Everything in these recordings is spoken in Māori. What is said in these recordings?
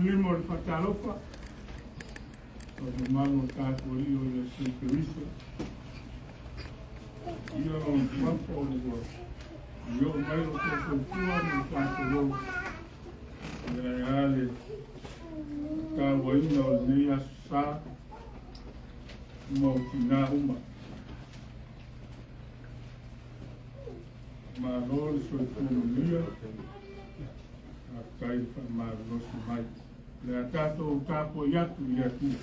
Limo le fatalofa, o mango tato io le sicurezza. Io non troppo io mai lo posso fare in quanto io reale kawaina nia sa mautina uma. Ma rol so economia kai fa ma lo so mai. Le tato capo yatu yatu.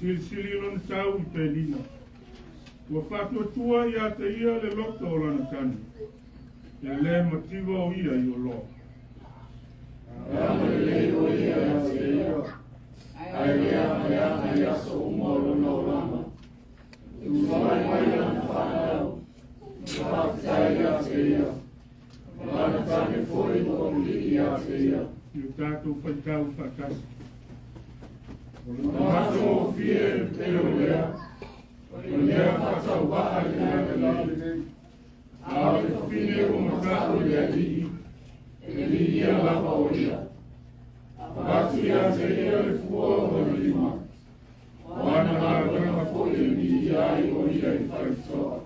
Silsililon tau I pelina. Ua whātua ia te ia le loto o lana tani. E le motiva o ia I o loa. Rama le o ia a se ia. Ai ia so umoro no rama. Uwai mai ana whanau. Whātai ia se ia. Lana tane foi no li ia se ia. I o tātou whaitau whakasi. Mato fie te o lea, o lea whakau waa I nana lale, a le whine o matato lea lii, e li ia lava o ia. Watu ia se ia le fua o le lima, wana la rama fo e li ia I o ia I whaitoa.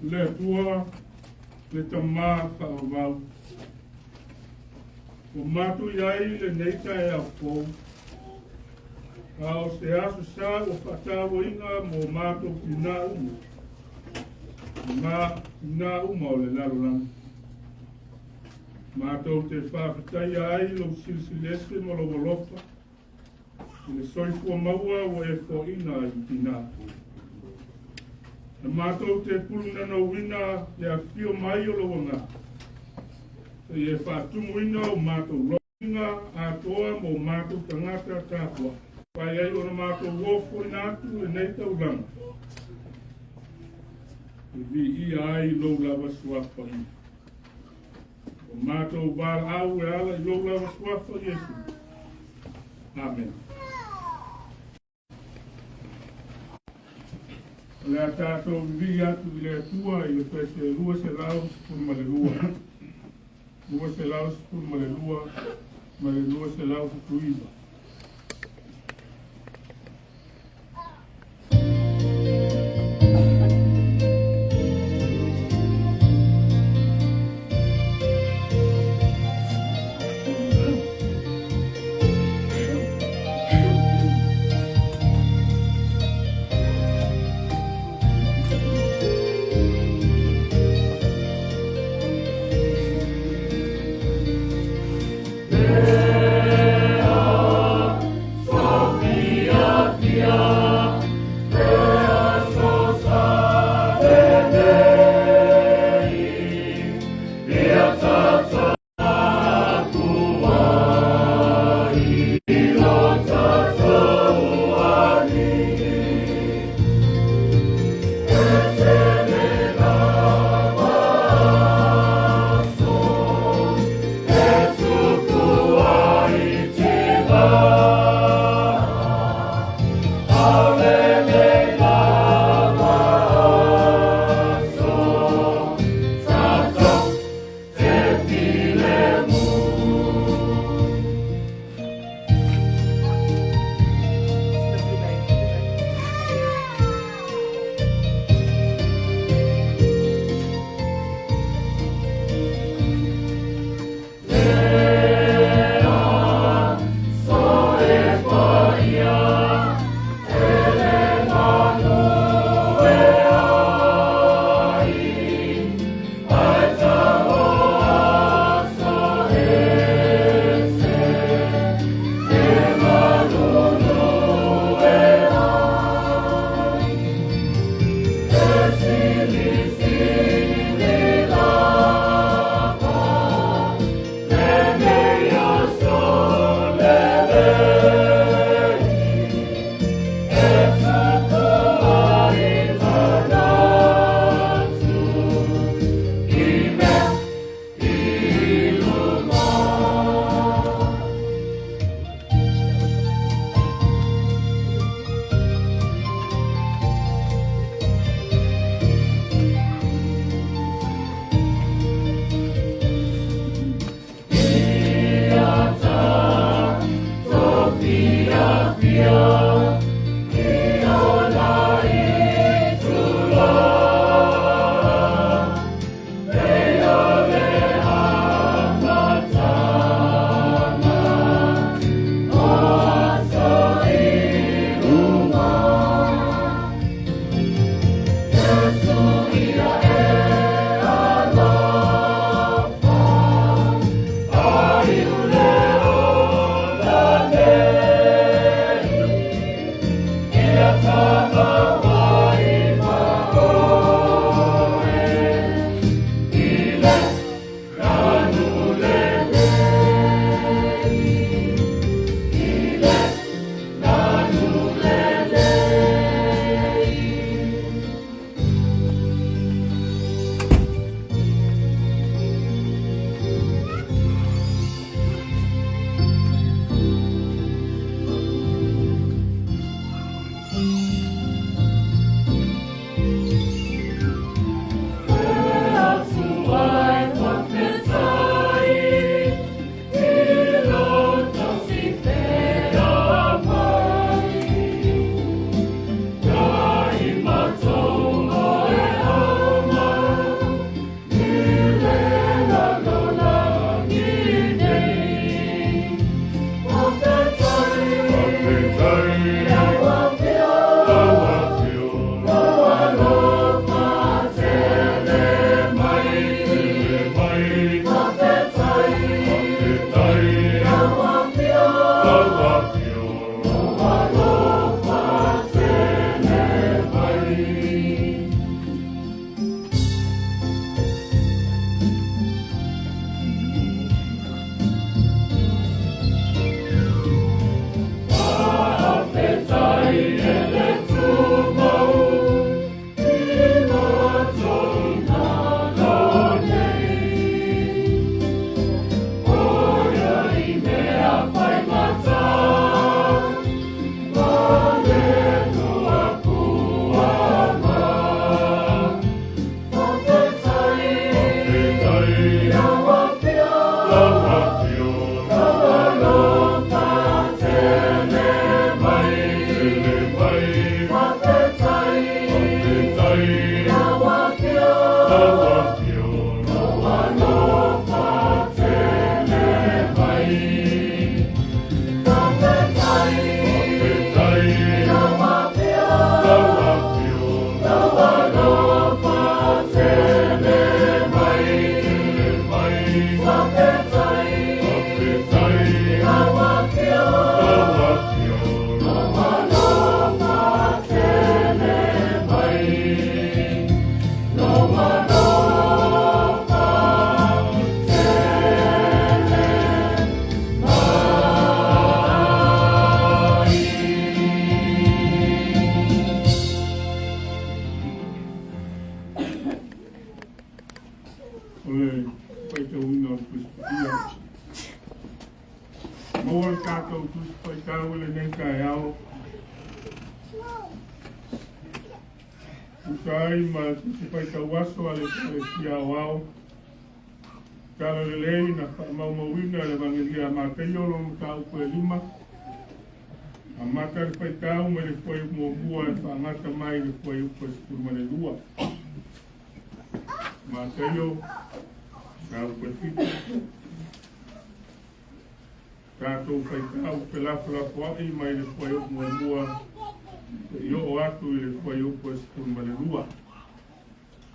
Le tua, le tamā whaavau. O matu iai le neita e a kou. A o se asu sa o whatawo inga mo matu pina uma. Ngā pina uma o le larolanga. Matu te whawhatai ai lo silsilese mo lo wolofa. Le soifua maua o e fo ina I pina. Na matu te puluna no wina le a fio mai o lo wanga. E whātumu ina o mātou roinga a toa mo mātou tangata tāpua. Pai ai o na mātou wofo ina atu e nei tau ranga. E vi ia ai lou lava suafa i. O mātou wār au e ala i lou lava suafa Iesu. Amen. Le a tātou vi atu i le atua i le pese lua se lau pun ma le lua. Lua se lau pun ma le lua se lau tuiva. Yeah. Usai ma se pai tawaso ale kia wao. Kala lelei na maumawina le vangelia ma kaiolo mtau kwe lima. Amaka le pai tau me le fwai muabua e whaangata mai le fwai upa sikuru le lua. Ma kaio, kau kwe fita. Kato pai tau pe lafu ai mai le fwai upa muabua. Yo o atu i le fwai upa sikuru le lua.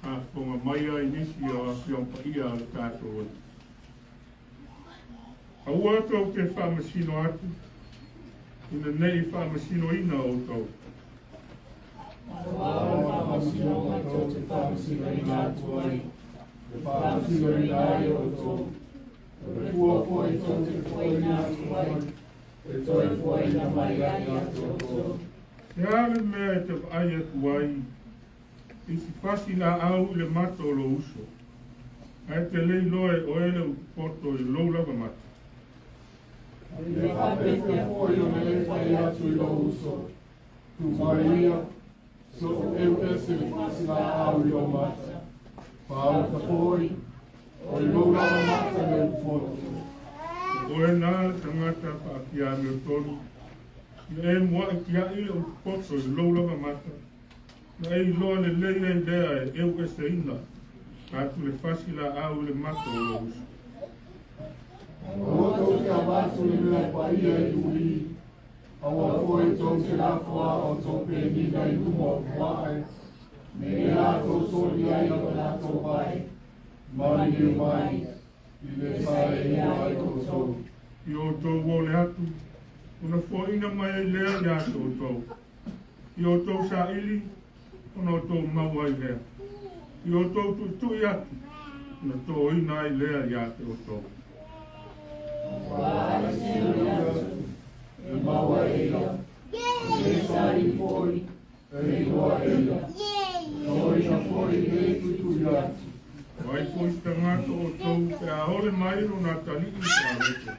A fonga maia inisi o a fiompa ia o le kato o. A ua tau te whamasino atu. Ina nei whamasino ina o tau. Whamasino mai tau te whamasino ina atu ai. Te whamasino ina ai o tau. Te kua poi tau te poi ina atu ai. Te toi poi ina mai ai atu o tau. Te ale mea te ai atu ai. Isi pasi la au le mato lo uso. Ai te lei loe o ele u poto i lou lava mata. Le hapete hoi o le whai atu i lo uso. Tu Maria, so eu ese le pasi la au i o mata. Pau ta hoi, o i lou lava mata le u poto. O e nā tangata pa kia me o tonu. Le e mua e kia i o poto i lou lava mata. Na e loa le leia i lea e eu ese ina. Atu le fasi la au le mato o lo uso. O tau te abatu i mea pa ia i ui. Awa foi tau te lafua o tau pe nina i umo o kuae. Me e la tau soli ai o la tau pai. Mani i mai. I le sae i ai o tau. I o tau wole atu. Una fōina mai e lea i atu o tau. I o tau sa ili. Ona o tau maua i lea. I o tau tu i atu. Una tau ina i lea i atu o tau. Wala sino i atu. E maua e ia. E sa i foi. E loa e ia. Noina foi e tutu i atu. Vai ko i tangata o tau te ahole mairo nā tali i tā rete.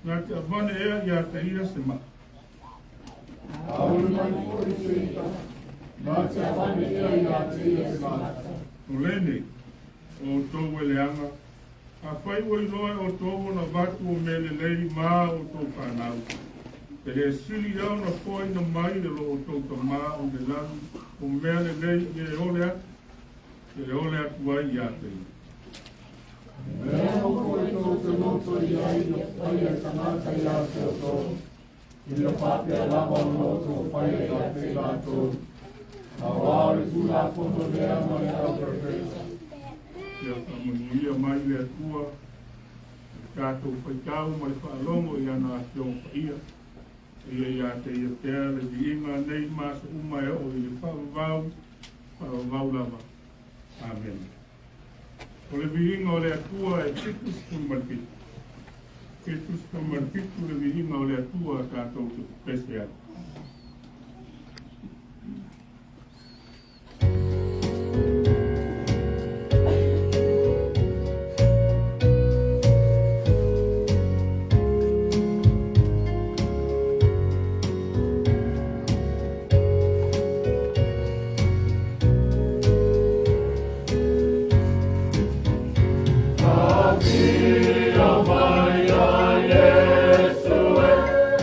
Nā te avane ea i a te ira se ma. Ahole mai foi se ita. Nā te avane ea i a te ira se ma. O lene, o tau e leanga. A whai o i loe o tau na vatu o mele lei mā o tau whanau. Te le sili au na fōi na mai le lo o tau ka mā o le lanu. O mele lei i e ole atu. Te le ole atu ai i a te ira. Mea no foi tau te noto i ai o whai a kanata i a te o tau. I le pape a lava o noto o whai a te lato. A wāre tu la fono lea mai au perfeita. Ia whamanuia mai le atua. Kātou whaitau mai whaalongo i ana a whiong whaia. Ia i a te ia tea le di inga nei masa umai o i le whaavau lava. Amen. O le vihinga o le atua e Titus Kumarpitu. Titus Kumarpitu le vihinga o le atua kātou te pese atu.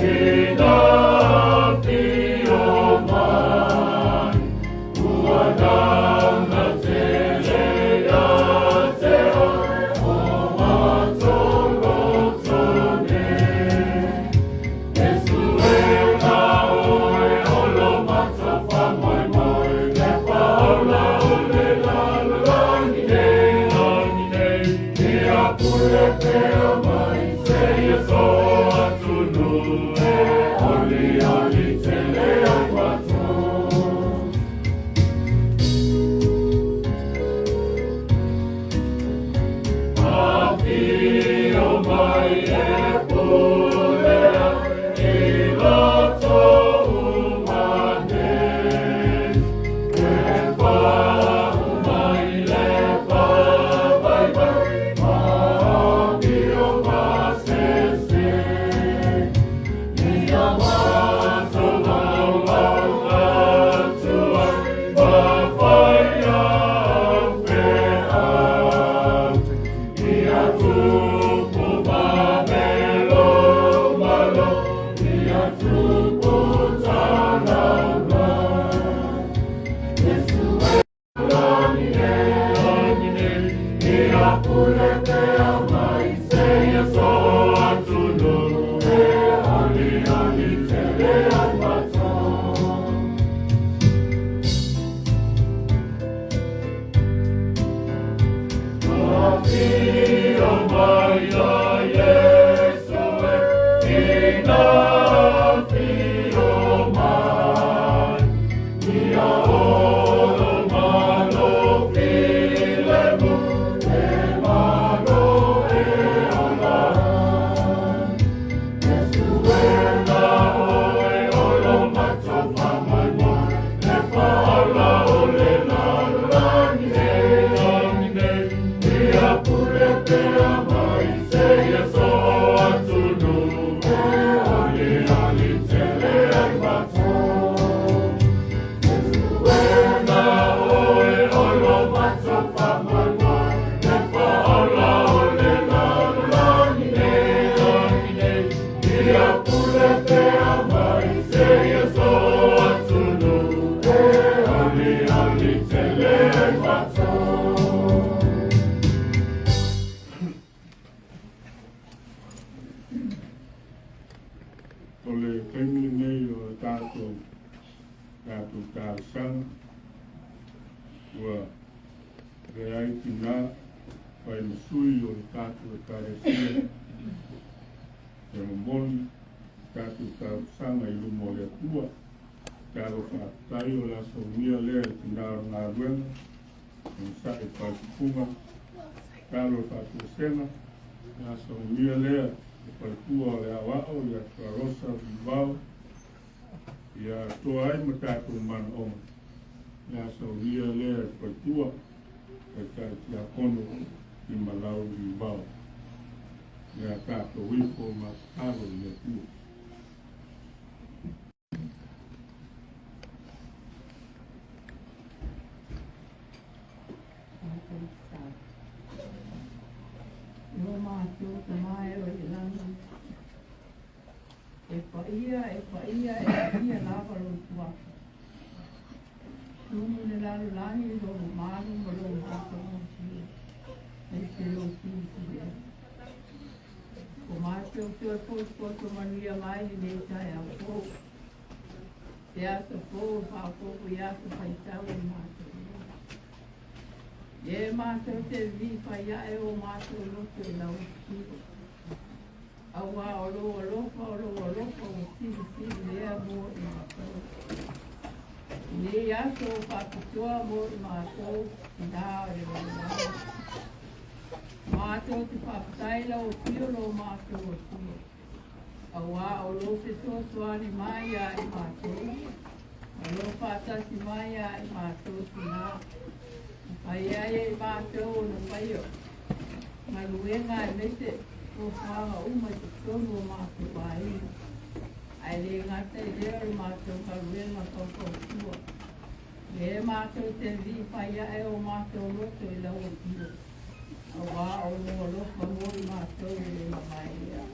Ina Salatielu Faletufuga ia toa ai ma tātou mana oma. Ia sau ria lea koe tua, koe kai tia kono i malau i wau. Ia tātou wifo ma tāro i tua. E paia lava lo tua. Tumu ne lalu lahi lo malu mo lo mato mo si. E se lo si si e. O mato tu e po poto mania mai ni tai a po. Te asa po fa po ia sa pai tau e mato. E mato te vi fa ia e o mato lo te lau si. Awa olo o si lea mo i mātou. Ni aso whakatua mo i mātou, i nā e wala. Mātou te whakataila o tio lo mātou o tio. Awa olo te soani mai a i mātou. Olo whātasi mai a i mātou si nā. Pai ai e mātou o na paio. Maluenga e mese. O whaanga uma te tonu o mātou wāi. Ai le ngata i lea o mātou karuenga kau tua. Le mātou te vi whaia e o mātou loto i lau o tio. A wā o noa lofa mori mātou i le mamai ea.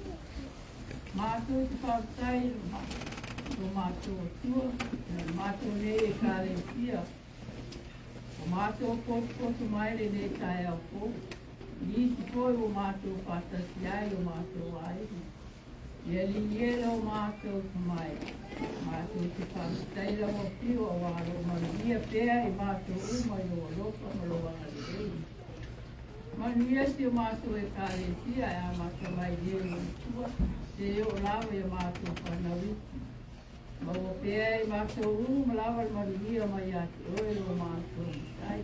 Mātou te whautai o mātou o tua. Mātou ne e kāre tia. O mātou koto mai le ne tae au po. Ni te koe o mātou whātasi ai o mātou ai. Ia liera o mātou mai. Mātou te whātaila o pio a wāro maria pēa i mātou uma i o lopa maroanga le rei. Manuia te o mātou e kāretia e a mātou mai leo o tua. Te o lawa e mātou whanawiti. Ma o pēa e mātou ma lawa le manuia mai a te oe o mātou mitai.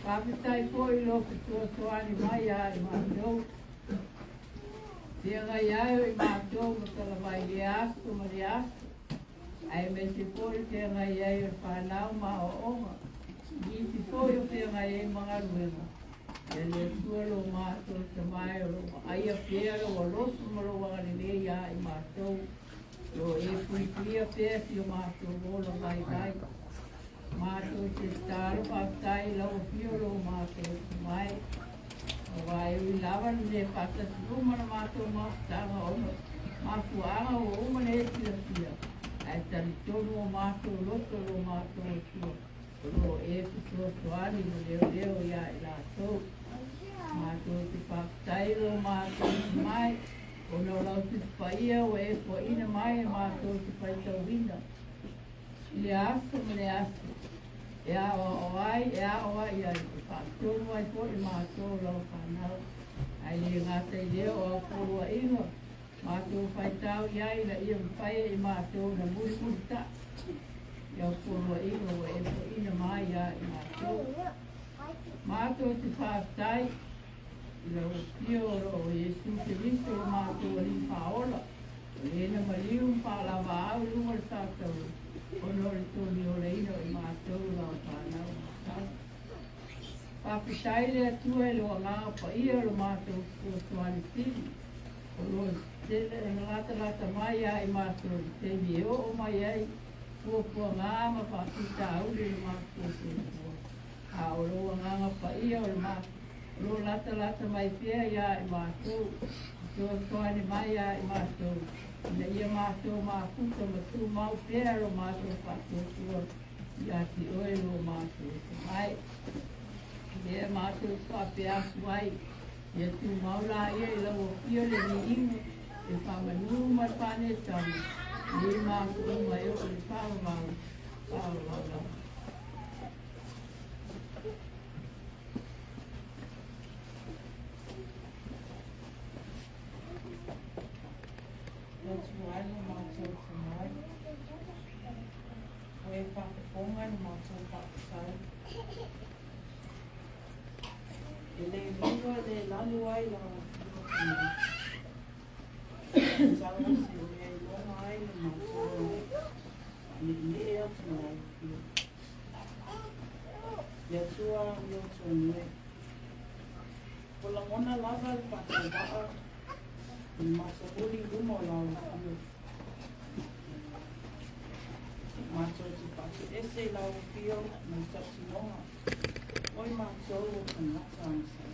Pāpitai poi lo ke tua soani mai a e mātou. Te ngai ai o e mātou ma tala mai le aso ma le aso. Ai me te poi te ngai ai o whanau ma o onga. Ni te poi o te ngai ai mga ruenga. E le tua lo mātou te mai o aia pēa o losu ma lo wangare le ia i mātou. Lo e pui pia pēa si o mātou rola vai vai. Mātou te tāro pātai lau pio lo mātou te mai. O vai ui lawa le pata si rumana mātou mātanga o mātuanga o umane e tira pia. Ai tari tonu o mātou loto lo mātou tua. Lo e putua tuani mo leo leo ia i la tau. Mātou te pātai lo mātou te mai. O no lau te paia o e po ina mai e mātou te pai tau wina. I le aso me le aso. E a o ai, e a o ai ai. Whaatonu ai po i mātou lau whanau. Ai le ngata i leo o a korua ingo. Mātou pai tau iai la ia pai i mātou na muri muri ta. Ia korua ingo o e po ina mai ia i mātou. Mātou te whaatai. Ila o pio o Jesu te viso o mātou a li whaola. O le ena maliu whaalawa au lunga le tātou. O no le tōni o le ino i mātou lau whanau mātou. Papitai le atua e loa ngā pa ia lo mātou o tuani tini. O lo tele e ngata mai a i mātou te mi o mai ai. Pua ngā ma papita au le mātou te pua. A o loa ngā pa ia o le mātou. Lo lata mai pia ia i mātou. Tua tuani mai ia i mātou. Ina ia mātou mākuta ma tu mau pia lo mātou whātua tua. Ia ti oe lo mātou te mai. Ia mātou whape asu ai. Ia tu maula ia i lau o pia le ni ingo. E whamanu mai whane tamu. Ia mātou mai o le whāwau. Whāwau. That's why no mātou tonight. Oe whakaponga no mātou whakasai. E le lua le lalu ai la o Sawa se le longa ai no mātou. Le ea tonight. Le tua o tonight. Pola mona lava le whakawaa. Mātou luma o lau pio. Mātou te patu ese lau pio na tatinonga. Oi mātou o kanata ansai.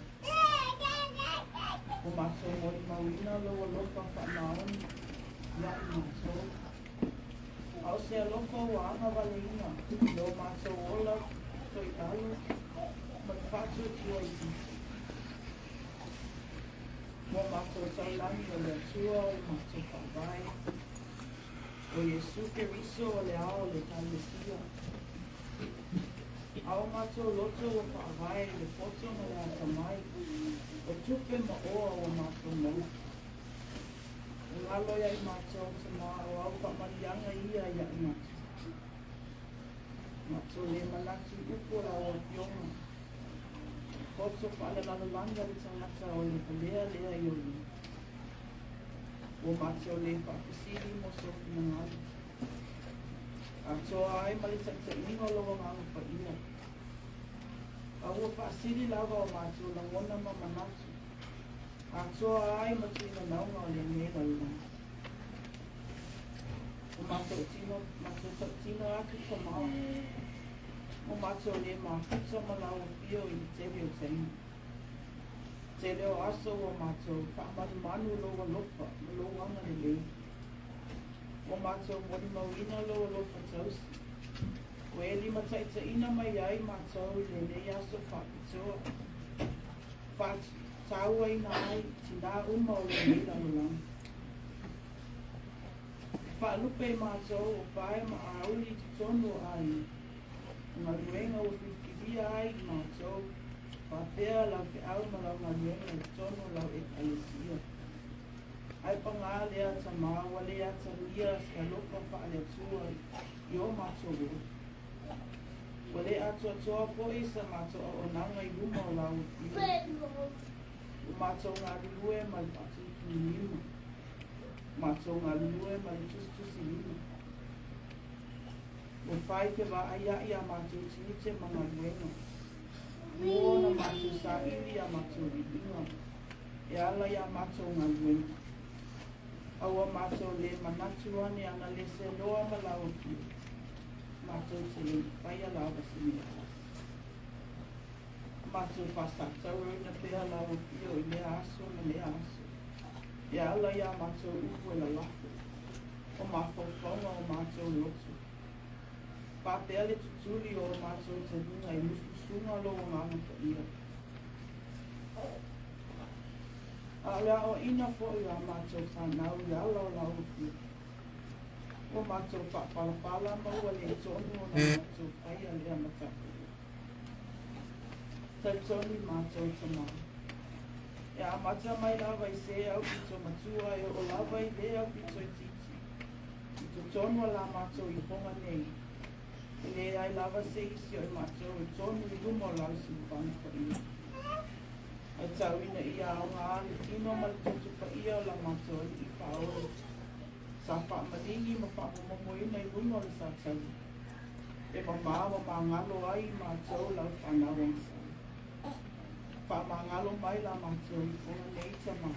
O mātou moi mawina loa lofa whanaoni. Iai mātou. Au se alofa o anga waleina. Lo mātou ola toi alu. Mai patu tua iti. Mo mātou taulani o le atua o mātou whawai. O Jesu ke riso o le ao le talesia. Ao mātou loto o whawai le poto na le atamai. O tupe ma oa o mātou mau. O ngalo ia i mātou te mā o au whamarianga ia ia i mātou. Mātou le manatu upo la o pionga. Poto whaala lalanga li tangata o le palea lea i ori. O mātou le whakasiri mo sofi na ngāri. A toa ai mali takta ingo loa ngāngu pa ia. A ua whakasiri lava o mātou na ngona ma manatu. A toa ai matu ina naunga o le mea ula. O mātou tino atu sa maa. O mātou le mākuta ma lau pio i te reo teni. Te reo aso o mātou whaamanu manu loa lopa, ma loa anga le lei. O mātou mori mauina loa lopa tausi. O e lima taita ina mai ai mātou le lei aso whakitoa. Whātaua ina ai, tina uma o le lei lau lang. Whaalupe mātou o pae ma auli te tono ai. Ngā ruenga o whiwhiria ai mātou. Whapea lau ke au ma lau ngā nuenga e tono lau e kalesia. Ai pa ngā lea ta maa wale a ta ria se alofa wha alea tua i o mato ua. Wale a tua toa po i sa mato o nanga i luma o lau i o mato ngā lulue ma i patu i lima. Mato ngā lulue ma i tustusi lima. O whai ke wa aia i a mato tinite ma ngā luenga. Mōna mato sa ili a mato i inga. E ala i a mato ngā luenga. Aua mato le manatu ane ana le se loa ma lau ki. Mato te le whaia lawa se mi atas. Mato whasatau e na pēa lau ki o i le aso na le aso. E ala ia mato upu e la lafo. O mawhauwhaunga o mato lotu. Pāpea le tutuli o mato te hunga i mususunga lo o ngana ka ia. Ala o ina fo i a mato whanau i ala o lau ki. O mato whapalapala maua le tonu o na mato whaia lea matako. Tai tonu mato tamau. E a mata mai lawa i se au ki to matua e o lawa i le au ki to i titi. I to tonu a la mato i honga nei. I le ai lava se isi o i mato i tonu i lumo lau si whanga pa ia. Ai tau ina ia o ngā ale tino ma le tutu pa ia o la mato i whaore. Sa wha malingi ma wha momo ina i lumo le sa tau. E ma māwa ma ngalo ai i mato lau whanawang sa. Wha ma ngalo mai la mato i whonga nei tama.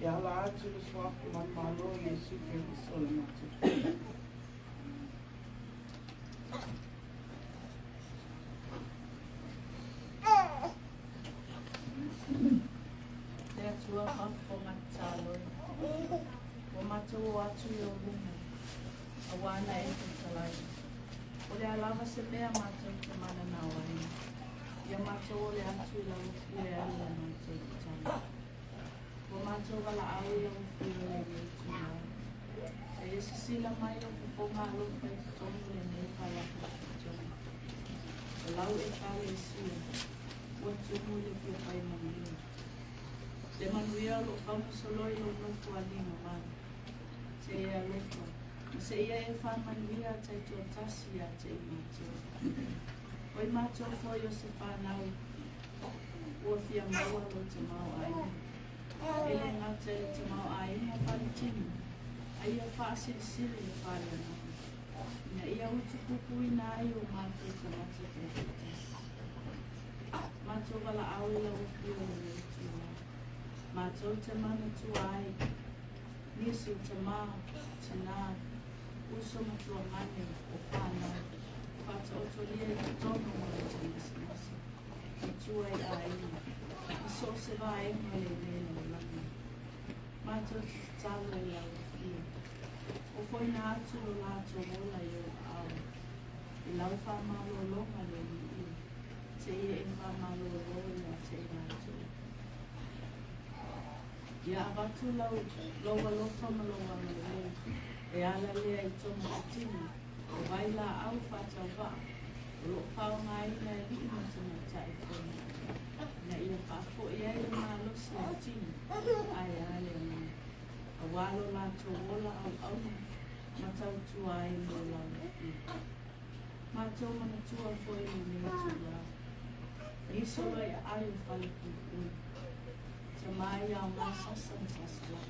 E ala atu le swafu man malo i e suke iso la mato. Tua hafo matalo. O mato o atu i o lunga. A wana e te talai. O le alava se mea mato i te mana na wai. Ia mato o le atu i lau ki e ala mato i te tala. O mato wala au i lau ki e le i te lau. E esi sila mai o kuponga alo kai te tomu le nei palaka te tomu. O lau e kale e sila. Ua tumu le pia pai mamia. Le manuia lo kamu soloi lo lofu alima mana. Se ia lofu. Se ia e wha manuia tai tua tasi a te i mato. Oi mato fo yo se whanau. Ua fia maua lo te mau aina. Ele ngata e te mau aina pari tini. A ia wha siri e pari ana. Ina ia utu pupu ina ai o mato te mato te tasi. Mato wala au ila ufi o le tua. Mato te mana tuai, nisu te maa, te nā, uso matua mane o whānau, whata otoria i te tono mara te nisi. I tuai a ina, i so se wā e male mele o lana. Mato te talo i au ia. O koi nā atu o lāto wola i o au. I lau whamalo longa le ni ia. Te ia e whamalo longa te atu. Ia abatu lau loa lofa ma loa ma leo. E ala lea i tomo a tini. O waila au whata wā. O lo pao ngā ina e hii ma tana tai whona. Na ia whafo i ai ngā losi a tini. Ai ale ana. A walo la to wola au au. Matau tua ai mo lau i. Matau mana tua foi ni me tua. Niso lai ai Faletufuga. Te mai au ngā sasa na sasala.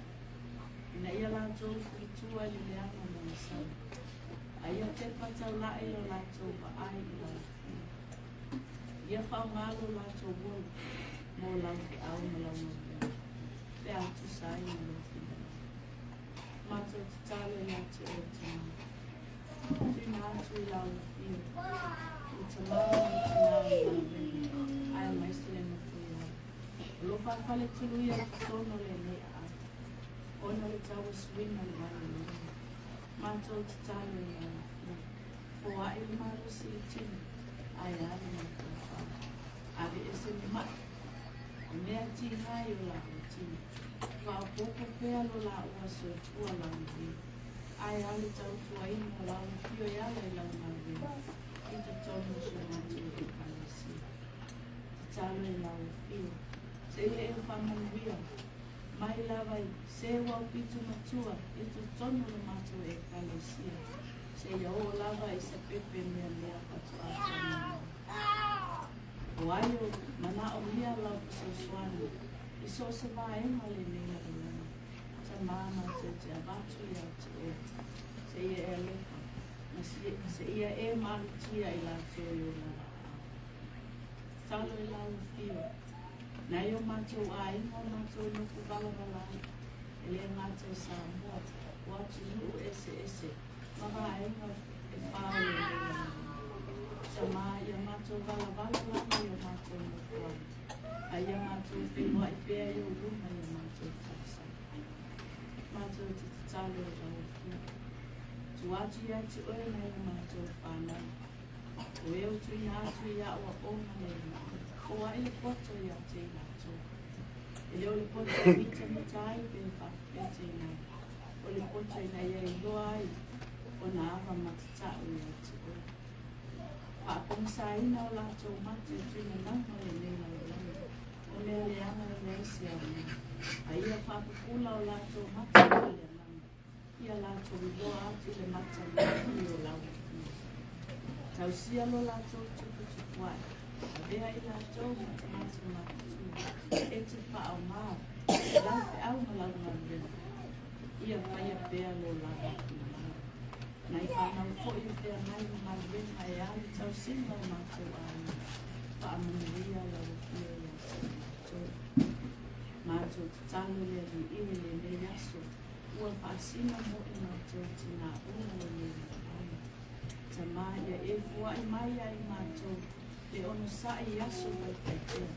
Ina ia lātou i tua i leanga na masau. A ia te patau lae o lātou pa ai i lau. Ia whao ngalo lātou wola. Mō lau ki au ma lau mawhia. Te atu sai na mawhia. Mātou te talo i atu o te mau. Tūna atu i lau mawhia. I te mau i te nao i lau mawhia. Ai maisle mawhia. Lo fa fale tulu ia tono le nei a. Ona le tawa swina le wale le. Mato te talo ia. O a ili maro si i tini. Ai ale na kua. Ave ese ni mai. Mea ti hai o la o tini. Wa o poko pea lo la ua so e tua la uvi. Ai ale tau tua ina la o fio i ala i la uvi. I te tono si mato i kalasi. talo e lau fio. Se ia e whamanuia. Mai lava i se wau pitu matua, e tu tonu le matu e kalesia. Se ia o lava i se pepe mea mea patu atu. O aio, mana o mea lau piso suani, i so se vaenga le mea le lana. Sa mana te abatu i atu e, se ia e lepa, se ia e malutia i la teo i o lana. Talo i lau fio. Nai o mātou ainga o mātou nuku valavalai, e lea mātou sa mua, o atu nuu ese, maha ainga e pāo e lea. Sa mā ia mātou valavalai o mātou nuku ai. A ia mātou whenua i pēa i o luma i mātou tāsa. Mātou te tatalo e rau fia. Tu atu ia te oe nai o mātou whānau. O eo tu i atu ia o a ona le mātou. O a ele poto ia te ina tō. Ele o le poto a mita ai pe whakete ina. O le poto ina ia i loa ai. O na awa matatau ia te oe. Whakongsa ina o la tō mate tu ina nanga le mea o lai. O lea le anga le reisi au ni. A ia whakukula o la tō mate o le nanga. Ia la tō i loa atu le mata ni o lau. Tau sia lo la tō tuku tukuai. Vea i la tau ma te matu matu e te whao mā, lau te au ma lau marwena. Ia whaia bea lo lau marwena. Nai whanau ko i bea nai marwena e ali tau singa o matu ai. Whaamanuia lau fia ia tau. Matu te talo lea ni iwe le ne yaso. Ua whaasina mo i matu tina una le ai. Ta mā ia e fua i mai ai matu. Le ono sa'i aso mai pētea.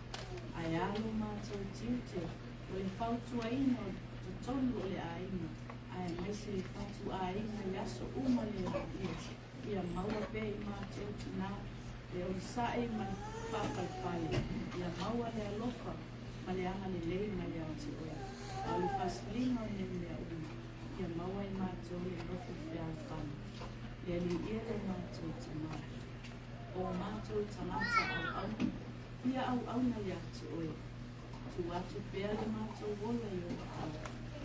Ai alo mātou tiute, o le whautu aina o te tonu o le aina. Ai mese le whautu aina i aso uma le ia. Ia maua pē i mātou tina. Le ono sa'i mai whapalpale. Ia maua le alofa, ma le anga le lei mai le ati oe. Au le whasilina o le mea uma. Ia maua i mātou le lofu whia whana. Ia li ia le mātou tina. O mātou tamata au, ia au na le atu oe. Tu atu pēr le mātou wola i o au,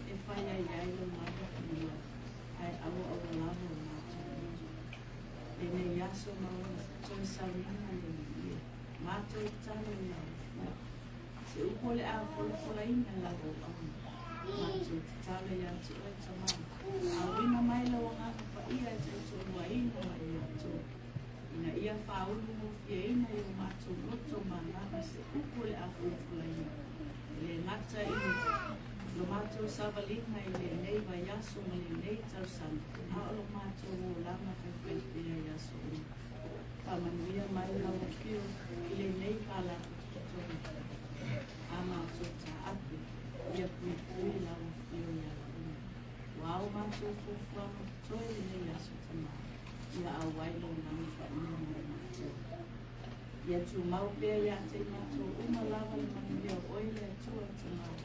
e whai ai ai le mātou kia, ai au lava o mātou uju. E ne yaso maua, toi sarina le ia, mātou talo i au. Se upo le a pola ina lago au, mātou talo i atu oe tamata. Au ina mai lau ngaka pa ia te tua ina mai atu. Ina ia whaulu mo fia ina i o mātou roto manana se upo le awhulfula ina. Le ngata ina, lo mātou savalina i le nei wa yaso ma le nei tausan, a o lo mātou o lama whaiwhaiwhia yaso ina. Whamanuia mai lawa pio i le nei kala kutotono. A mātou ta api, ia pui lawa pio ia ina. Wao mātou fufuama toi le nei yaso tamā. Ia au wailo nami whaina mai mātou. Ia tu mau pēr ia te mātou uma lava le mani leo oile atua te mau.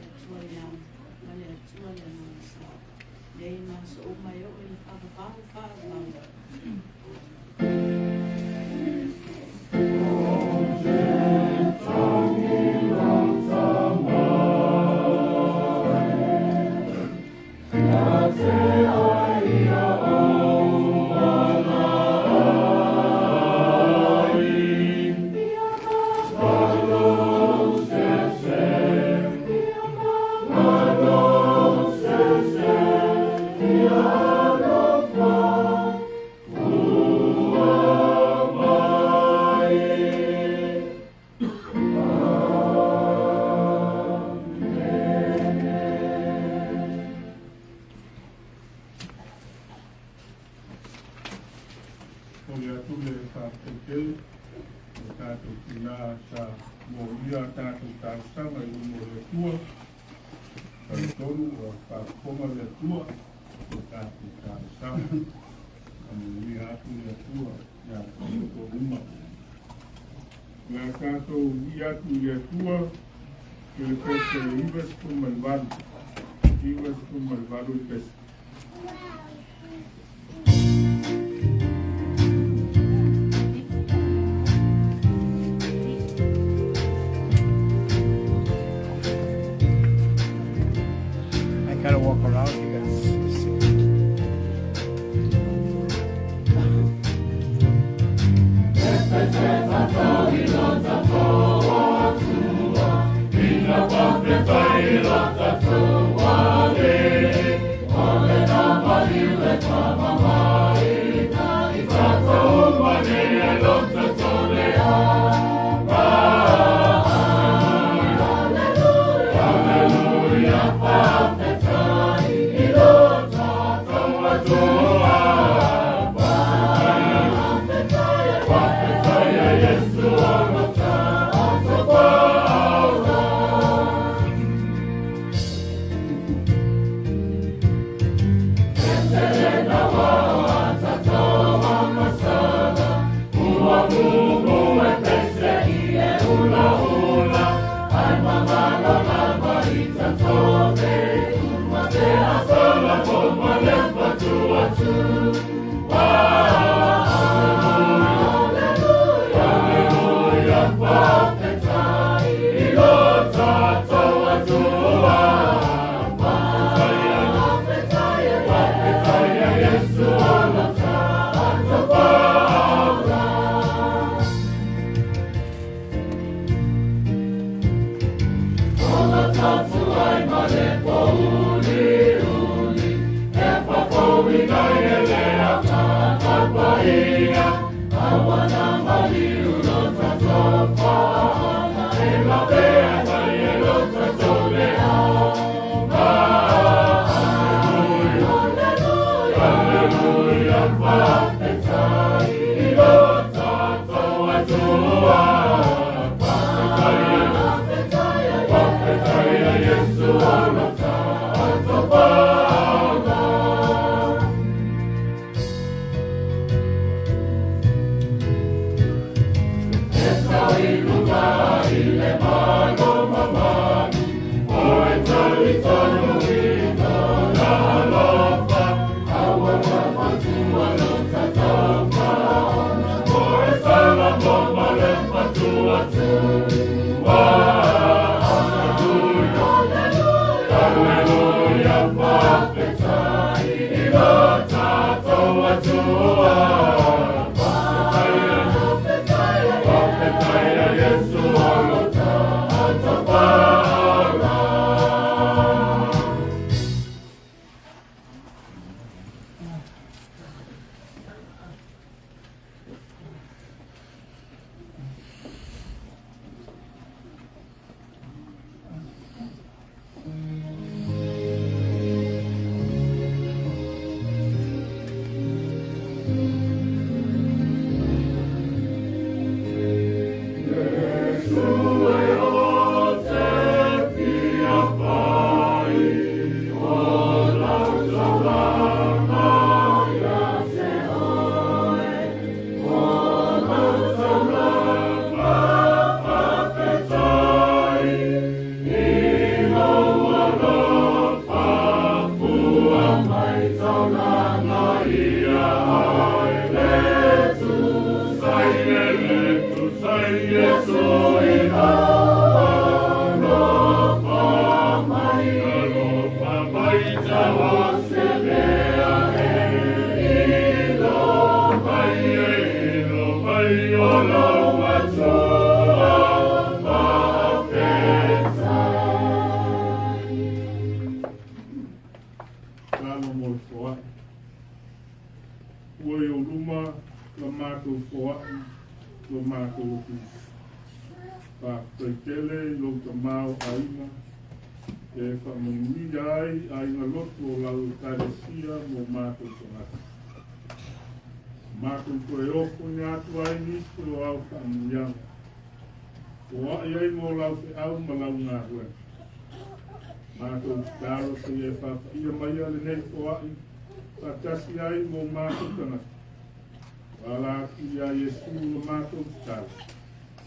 Ia tua ia, male atua ia nana sa. Nei māso uma i o i whakapahu. walk around, you can see.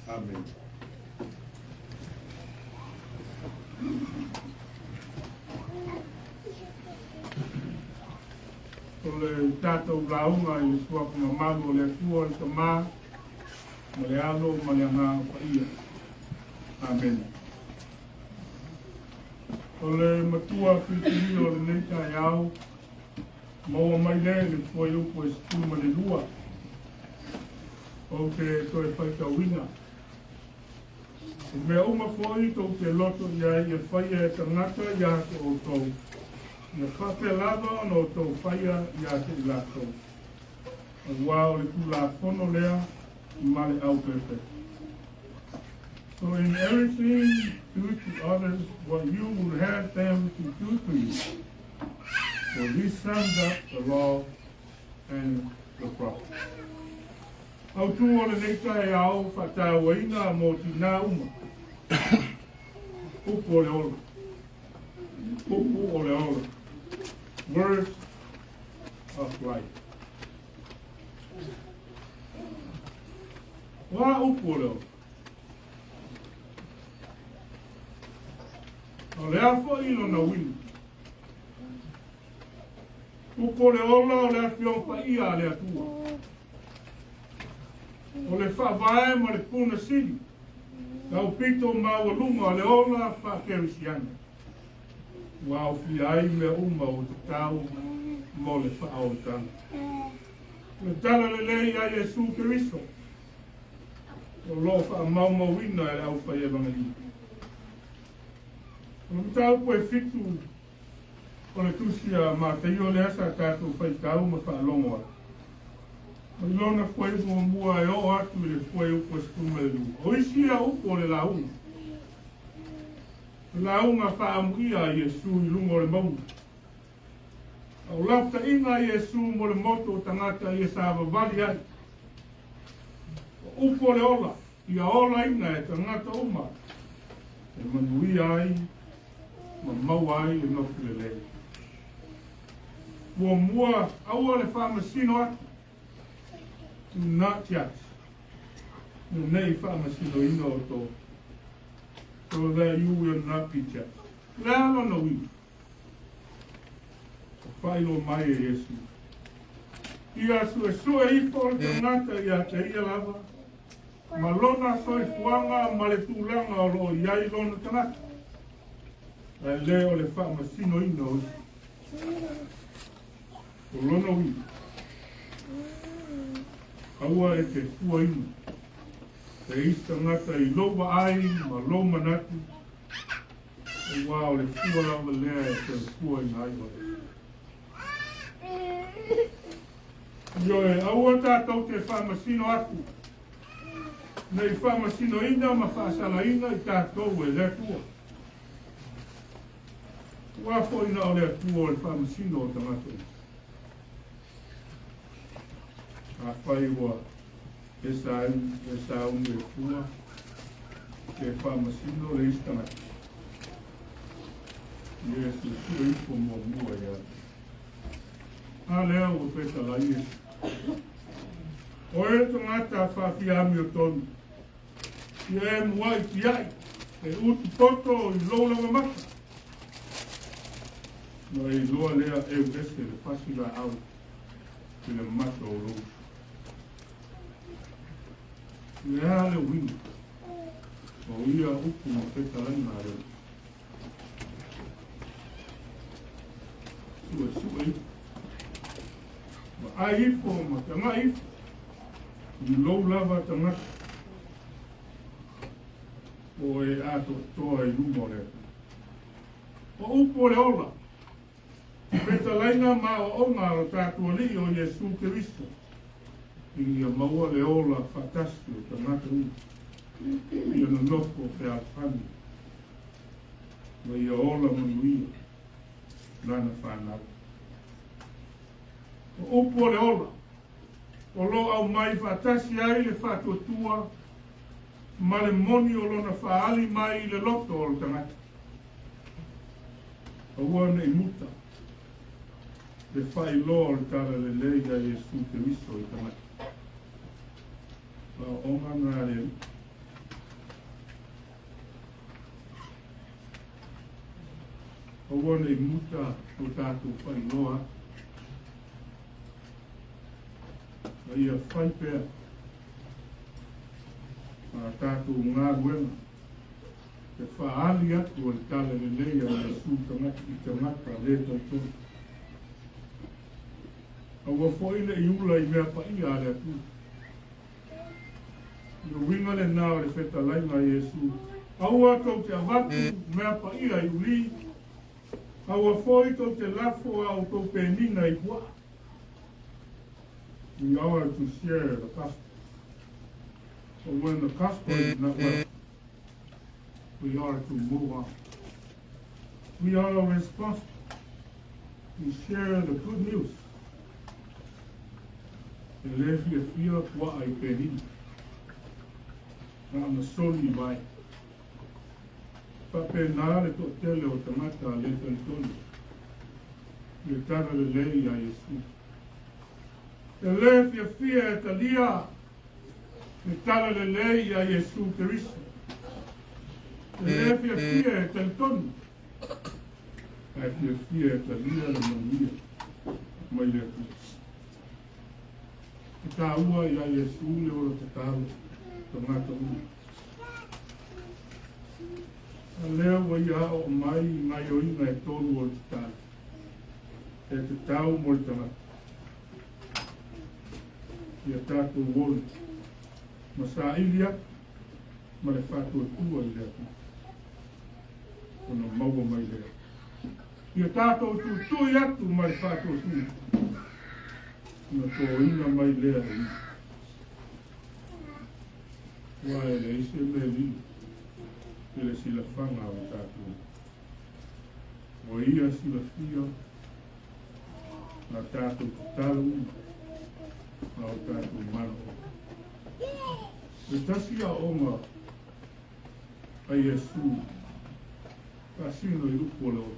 Amen. O le tātou launga i suak na manu le tua i ta mā, ma le alo ma le ngā whaia. Amen. O le matua kitiri o le nei tai au. Maua mai le foi upo e stuma le lua. O ke toi whaikawina. Mea uma foi tau te loto ia i e whaia e tangata ia te o tau. Ia whate lava no tau whaia ia te i lato. A wao le tu la fono lea male au pepe. So in everything, do to others what you would have them to do to you. So this sums up the law and the prophet. Au tu o le neita e au whatawaina mo tina uma. Upo o le ola. Upo o le ola. Words of life. Wa upo o le ola. O le afo ilo na wini. Upo le ola o le afio pa ia le atua. O le whaavae ma le puna siri. Kau pito maua lunga o le ola whakerisiana. Wao fi ai mea uma o te tau mo le whaao tana. Le tala le lei a Jesu Keriso. O lo wha mauma wina e au whae evangelii. O le tau poe fitu o le tusia ma te io le asa tātou whai tau ma wha longo atu. Mai lona koe mua e o atu le koe upo stuma le lua. O isi a upo le launga. Le launga wha amuia a Jesu i lungo le maunga. Au lafta inga a Jesu mo le moto o tangata i e sāwa vali ai. O upo le ola, i a ola inga e tangata uma. E manuia ai, ma mau ai e nofu le lei. Ua mua, aua le whamasino atu. Do not judge. No nei whamasino ino o tō. So that you will not be judged. Lea lona ui. O whailo mai e Jesu. Ia sue sue i fo te ngata ia te ia lava. Ma lona soi fuanga ma le tūlanga o lo iai lona tangata. E leo le whamasino ino o o lona ui. Aua e te fua inu. Te ista ngata i lowa ai, ma lo manatu. E wao le fua lava lea e te fua ina ai wale. Io e aua tātou te whamasino atu. Nei whamasino ina ma whaasala ina i tātou e le fua. Wafo ina o le fua o le whamasino o tangata. A whai wa e sau me fua ke whamasino le istana. Yesu sua ipo mo mua ia. A lea o peta la Yesu. O e to ngata whawhiami o tonu. Ia e mua i ki ai. E utu toto i lola mamata. No e loa lea e u ese le whasila au. Ki le mata o loa. Lea le wina. O ia upu ma peta lana a reo. Sua i. Ma ai ifo ma tanga ifo. I lou lava tangata. O e ato toa i lumo le. O upo le ola. Peta laina ma o onga o tātua li o Jesu Keriso. I a maua le ola whatasi o tangata u. I ana noko pe a whani. Ma i a ola manuia. Lana whanau. O upo le ola. O lo au mai whatasi ai le whatotua. Ma le moni o lona whaali mai le loto o le tangata. A wana i muta. Le whai loa le tala le leia Jesu Keriso i tangata. Wa onga ngā reo. A wana i muta o tātou whai loa. Wa ia whai pēr. A tātou ngā ruenga. Te whaali atu o le tala le leia o le su tangata I tangata le tautoni. Aua foi le iula I mea pa ia le atu. Ia winga le nao le feta lainga Iesu. Aua tau te avatu mea pa ia I uli. Aua foi tau te lafo au tau penina I kua. We are to share the gospel. But when the gospel is not well, we are to move on. We are responsible to share the good news. E le fia kua ai penina. Na ana soli vai. Whapena le to tele o tamata le talitoni. Le tara le lei a Iesu. E le fia e talia. Le tara le lei a Iesu Keriso. E le fia e talitoni. E fia e talia le mania. Mai le tu. E tā ua I a Iesu le ora te talo. Tamata ua. A lea wa ia o mai o inga e tolu o te talo. E te tau mo le tamata. Ia tātou wole. Ma sa ili atu. Ma le whātua tua I le atu. Ona maua mai lea. Ia tātou tui atu ma le whātua tua. Na tō ina mai lea I. Wae le ise me li. Ele sila whanga o tātou. O ia sila fia. Na tātou talo. Na o tātou mano. E tasi a onga. A Iesu. Kasino I upo leo.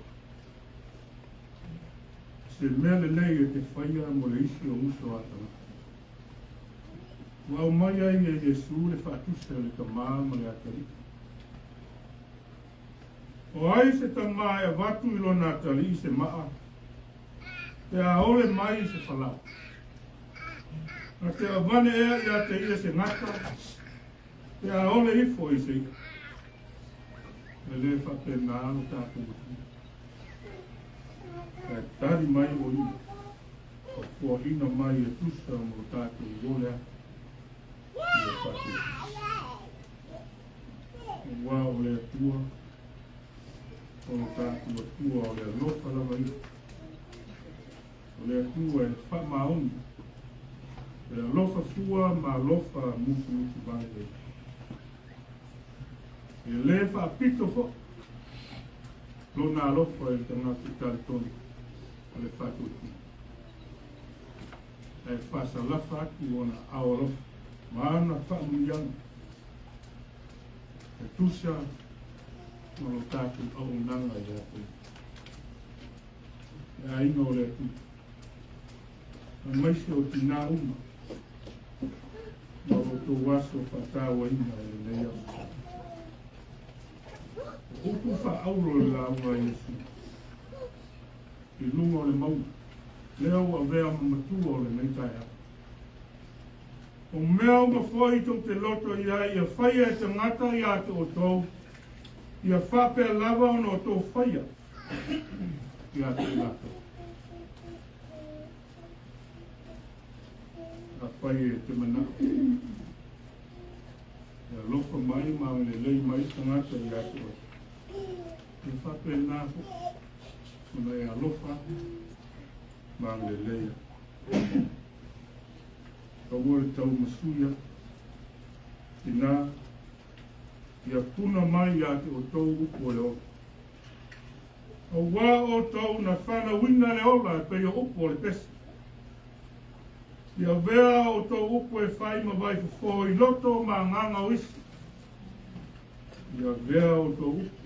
Se mea le nei e te whaia mo le isi o uso atana. Wa o mai ai e Iesu le whaatusa le tamaa ma le atarika. O ai se tamaa e watu I lona atari I se maa. Te a ole mai I se whalau. A te avane ea I a te ia se ngata. Te a ole ifo I se ika. E le whapena alo tātou uti. E tari mai o I. O kua ina mai e tusa mo tātou wolea. I e whatu. O wā o le atua. O tātou atua o le alofa lava I. O le atua e whamaoni. E alofa fua ma alofa musu bange. E le whapito fo. Lona alofa e tangata taritoni. O le whatu ati. E whasalafa ati o na ao alofa. Maana whamuniana. E tusa o lo tātou au nanga I atu. E ainga o le atu. A maise o tina uma. Ma o tō waso whatawa ina e nei au. Upu wha auro le la ua Iesu. I lunga o le mau. Leo a vea mamatua o le meitai. O mea o mawhoi tau te loto ia ia whaia e te ngata ia te o tau. Ia whapea lava o no tō whaia. Ia te ngata. A whaia e te mana. Ia lofa mai ma le lei mai te ngata ia te o. Ia whapea nā ho. Una e alofa ma le lei. Ka ua tau masuia, tina, ia puna mai a te o tau upo le o. O wā o tau na whana wina le ola e pei o upo le pesa. Ia vea o tau upo e whai ma vai fufo I loto ma nganga o isi. Ia vea o tau upo.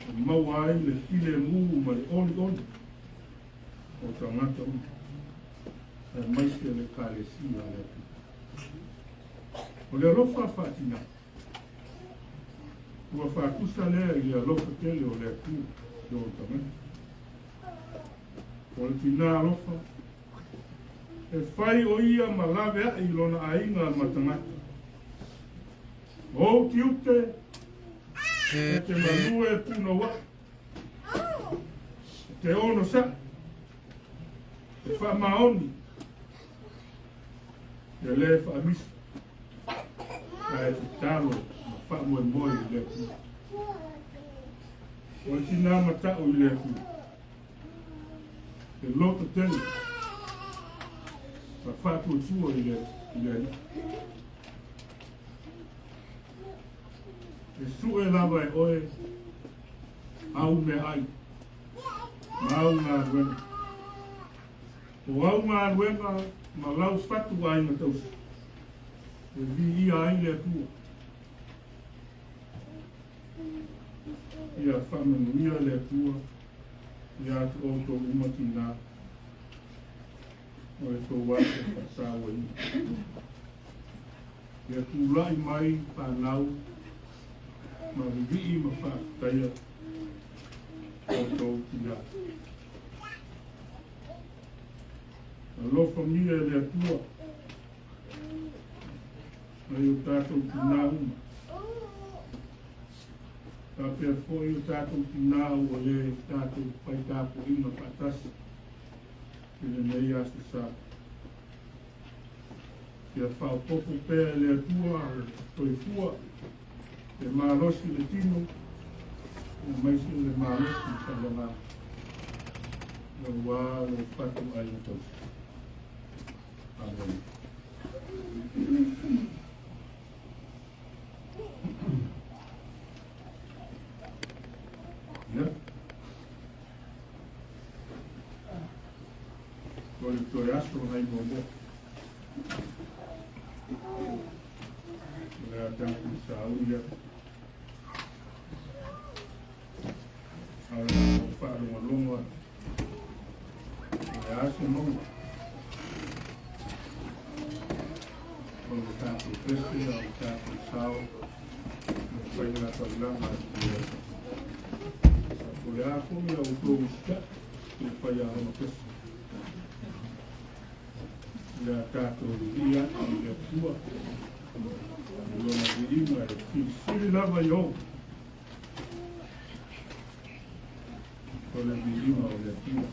E mau ai le file mu ma le oli oli. O tangata upo. E maise le kālesia le atu. O le alofa whātina. Ua whātusa lea I alofa tele o le atu o tamai. O le tina alofa. E whai o ia ma lawe a I lona ainga ma tangata. O ti ute. e te manua e puna wa. Te ono sa. E wha maoni. E le wha misi. Ka e te talo, ma wha moe moe i le ku. O i tina matau i le ku. E loto tenu. Ma wha tu tua i le. E su e lava e oe. Au me ai. Ma au ngā ruenga. O au ngā ruenga, ma lau fatu ai na tausi. E vi ia ai le tua. Ia whamanuia le tua. Ia te oto umati nā. O e tō wate whatawa i. Ia tūlai mai whanau. Ma vivi ma whakataia. O tō kia. Alofa mia le atua. Ai o tātou tina uma. Tā pia fōi o tātou tina o le tātou pai tāpo ima patasi. Pile nei asu sā. Kia whao popo pēr le atua, toi fua. E mārosi le tino. E maisi le mārosi sa le ngā. Le wā le patu ai le tausi. Amen. Ya. Toi aso nai momo. Le atanku sauria. Ala o whaaro malonga. Le aso momo. O le tātou presi, o le tātou sao, o whainga taulanga o le asa. O le ako mea o tō uska, o le whai a hana presi. Le tātou ria, o le tua, o le ima, e ki siri lava i o. O le ima, o le tua.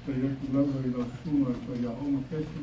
Kaya tulad ay lasunga kaya umakesi